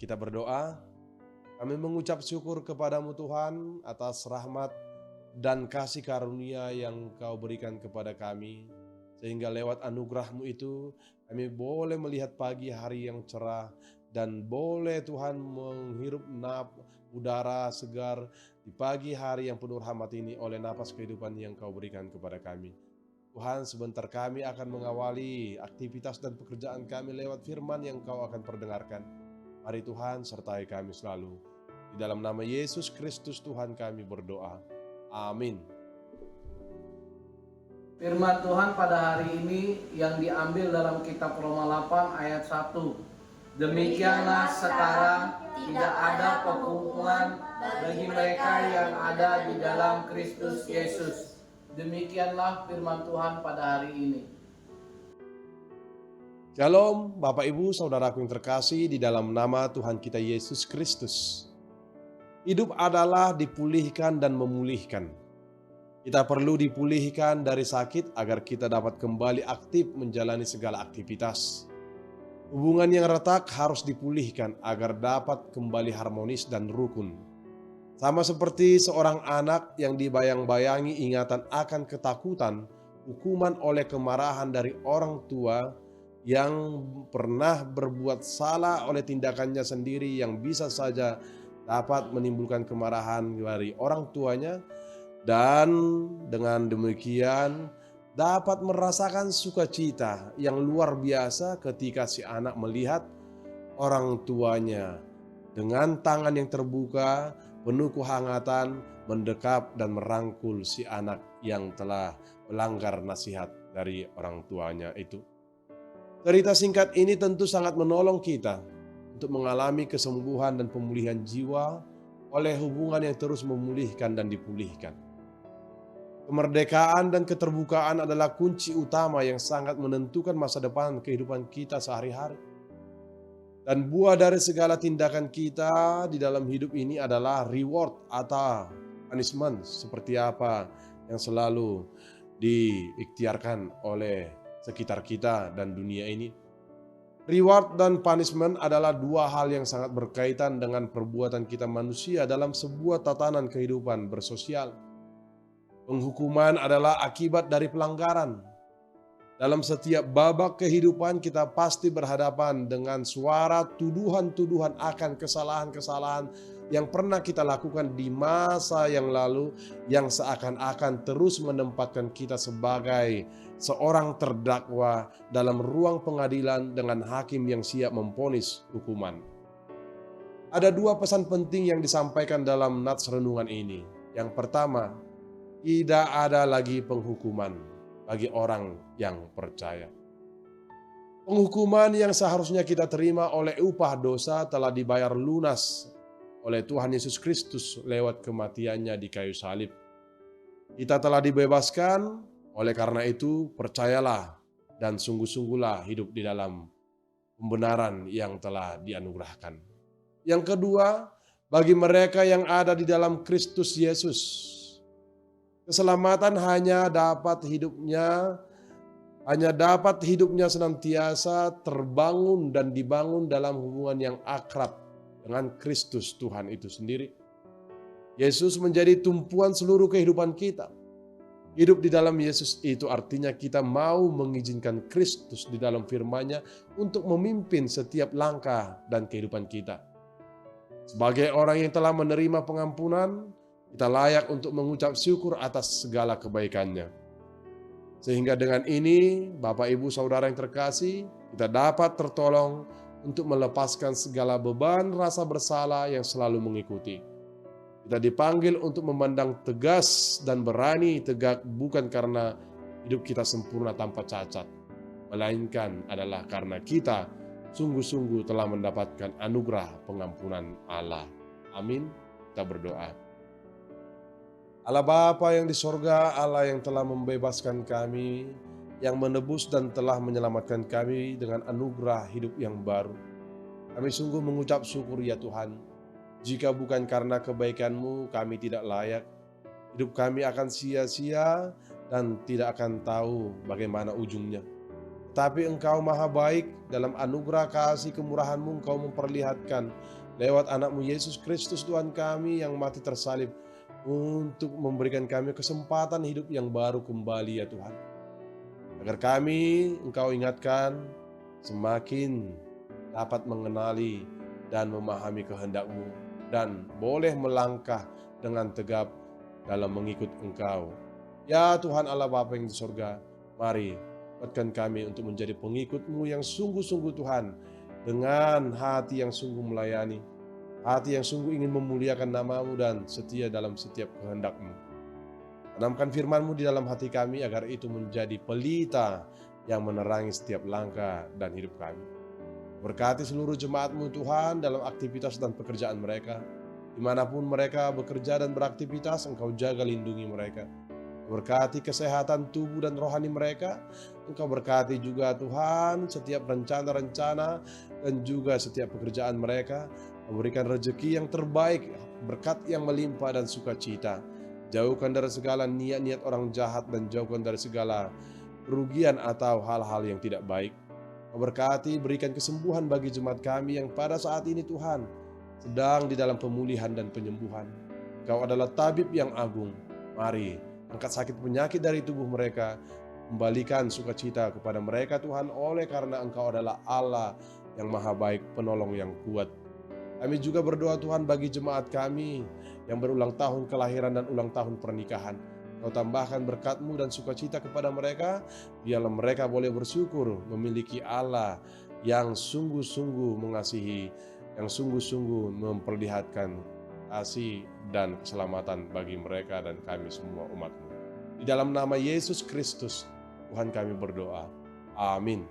Kita berdoa, kami mengucap syukur kepadamu Tuhan atas rahmat dan kasih karunia yang Kau berikan kepada kami. Sehingga lewat anugerah-Mu itu kami boleh melihat pagi hari yang cerah dan boleh Tuhan menghirup udara segar di pagi hari yang penuh rahmat ini oleh napas kehidupan yang Kau berikan kepada kami. Tuhan, sebentar kami akan mengawali aktivitas dan pekerjaan kami lewat firman yang Kau akan perdengarkan. Mari Tuhan sertai kami selalu. Di dalam nama Yesus Kristus Tuhan kami berdoa. Amin. Firman Tuhan pada hari ini yang diambil dalam kitab Roma 8 ayat 1. Demikianlah sekarang tidak ada penghukuman bagi mereka yang ada di dalam Kristus Yesus. Demikianlah firman Tuhan pada hari ini. Shalom Bapak Ibu Saudaraku yang terkasih di dalam nama Tuhan kita Yesus Kristus. Hidup adalah dipulihkan dan memulihkan. Kita perlu dipulihkan dari sakit agar kita dapat kembali aktif menjalani segala aktivitas. Hubungan yang retak harus dipulihkan agar dapat kembali harmonis dan rukun. Sama seperti seorang anak yang dibayang-bayangi ingatan akan ketakutan, hukuman oleh kemarahan dari orang tua yang pernah berbuat salah oleh tindakannya sendiri yang bisa saja dapat menimbulkan kemarahan dari orang tuanya, dan dengan demikian dapat merasakan sukacita yang luar biasa ketika si anak melihat orang tuanya dengan tangan yang terbuka penuh kehangatan mendekap dan merangkul si anak yang telah melanggar nasihat dari orang tuanya itu. Cerita singkat ini tentu sangat menolong kita untuk mengalami kesembuhan dan pemulihan jiwa oleh hubungan yang terus memulihkan dan dipulihkan. Kemerdekaan dan keterbukaan adalah kunci utama yang sangat menentukan masa depan kehidupan kita sehari-hari. Dan buah dari segala tindakan kita di dalam hidup ini adalah reward atau punishment seperti apa yang selalu diikhtiarkan oleh sekitar kita dan dunia ini. Reward dan punishment adalah dua hal yang sangat berkaitan dengan perbuatan kita manusia dalam sebuah tatanan kehidupan bersosial. Penghukuman adalah akibat dari pelanggaran. Dalam setiap babak kehidupan kita pasti berhadapan dengan suara tuduhan-tuduhan akan kesalahan-kesalahan yang pernah kita lakukan di masa yang lalu yang seakan-akan terus menempatkan kita sebagai seorang terdakwa dalam ruang pengadilan dengan hakim yang siap memvonis hukuman. Ada dua pesan penting yang disampaikan dalam nats renungan ini. Yang pertama, tidak ada lagi penghukuman bagi orang yang percaya. Penghukuman yang seharusnya kita terima oleh upah dosa telah dibayar lunas oleh Tuhan Yesus Kristus lewat kematiannya di kayu salib. Kita telah dibebaskan, oleh karena itu percayalah dan sungguh-sungguhlah hidup di dalam pembenaran yang telah dianugerahkan. Yang kedua, bagi mereka yang ada di dalam Kristus Yesus, keselamatan hanya dapat hidupnya senantiasa terbangun dan dibangun dalam hubungan yang akrab dengan Kristus Tuhan itu sendiri. Yesus menjadi tumpuan seluruh kehidupan kita. Hidup di dalam Yesus itu artinya kita mau mengizinkan Kristus di dalam firman-Nya untuk memimpin setiap langkah dan kehidupan kita. Sebagai orang yang telah menerima pengampunan, kita layak untuk mengucap syukur atas segala kebaikan-Nya. Sehingga dengan ini, Bapak Ibu Saudara yang terkasih, kita dapat tertolong untuk melepaskan segala beban rasa bersalah yang selalu mengikuti. Kita dipanggil untuk memandang tegas dan berani tegak bukan karena hidup kita sempurna tanpa cacat, melainkan adalah karena kita sungguh-sungguh telah mendapatkan anugerah pengampunan Allah. Amin. Kita berdoa. Allah Bapa yang di sorga, Allah yang telah membebaskan kami, yang menebus dan telah menyelamatkan kami dengan anugerah hidup yang baru. Kami sungguh mengucap syukur ya Tuhan. Jika bukan karena kebaikan-Mu, kami tidak layak. Hidup kami akan sia-sia dan tidak akan tahu bagaimana ujungnya. Tetapi Engkau maha baik, dalam anugerah kasih kemurahan-Mu Engkau memperlihatkan lewat anak-Mu Yesus Kristus Tuhan kami yang mati tersalib untuk memberikan kami kesempatan hidup yang baru kembali ya Tuhan. Agar kami Engkau ingatkan semakin dapat mengenali dan memahami kehendak-Mu dan boleh melangkah dengan tegap dalam mengikut Engkau. Ya Tuhan Allah Bapa yang di surga, mari kuatkan kami untuk menjadi pengikut-Mu yang sungguh-sungguh Tuhan, dengan hati yang sungguh melayani, hati yang sungguh ingin memuliakan nama-Mu dan setia dalam setiap kehendak-Mu. Tanamkan firman-Mu di dalam hati kami agar itu menjadi pelita yang menerangi setiap langkah dan hidup kami. Berkati seluruh jemaat-Mu Tuhan dalam aktivitas dan pekerjaan mereka. Dimanapun mereka bekerja dan beraktivitas, Engkau jaga lindungi mereka. Berkati kesehatan tubuh dan rohani mereka. Engkau berkati juga Tuhan setiap rencana-rencana dan juga setiap pekerjaan mereka. Memberikan rezeki yang terbaik, berkat yang melimpah dan sukacita. Jauhkan dari segala niat-niat orang jahat dan jauhkan dari segala kerugian atau hal-hal yang tidak baik. Berkati, berikan kesembuhan bagi jemaat kami yang pada saat ini Tuhan sedang di dalam pemulihan dan penyembuhan. Engkau adalah tabib yang agung. Mari angkat sakit penyakit dari tubuh mereka, kembalikan sukacita kepada mereka Tuhan, oleh karena Engkau adalah Allah yang maha baik, penolong yang kuat. Kami juga berdoa Tuhan bagi jemaat kami yang berulang tahun kelahiran dan ulang tahun pernikahan. Kau tambahkan berkat-Mu dan sukacita kepada mereka, biarlah mereka boleh bersyukur memiliki Allah yang sungguh-sungguh mengasihi, yang sungguh-sungguh memperlihatkan kasih dan keselamatan bagi mereka dan kami semua umat-Mu. Di dalam nama Yesus Kristus, Tuhan kami berdoa. Amin.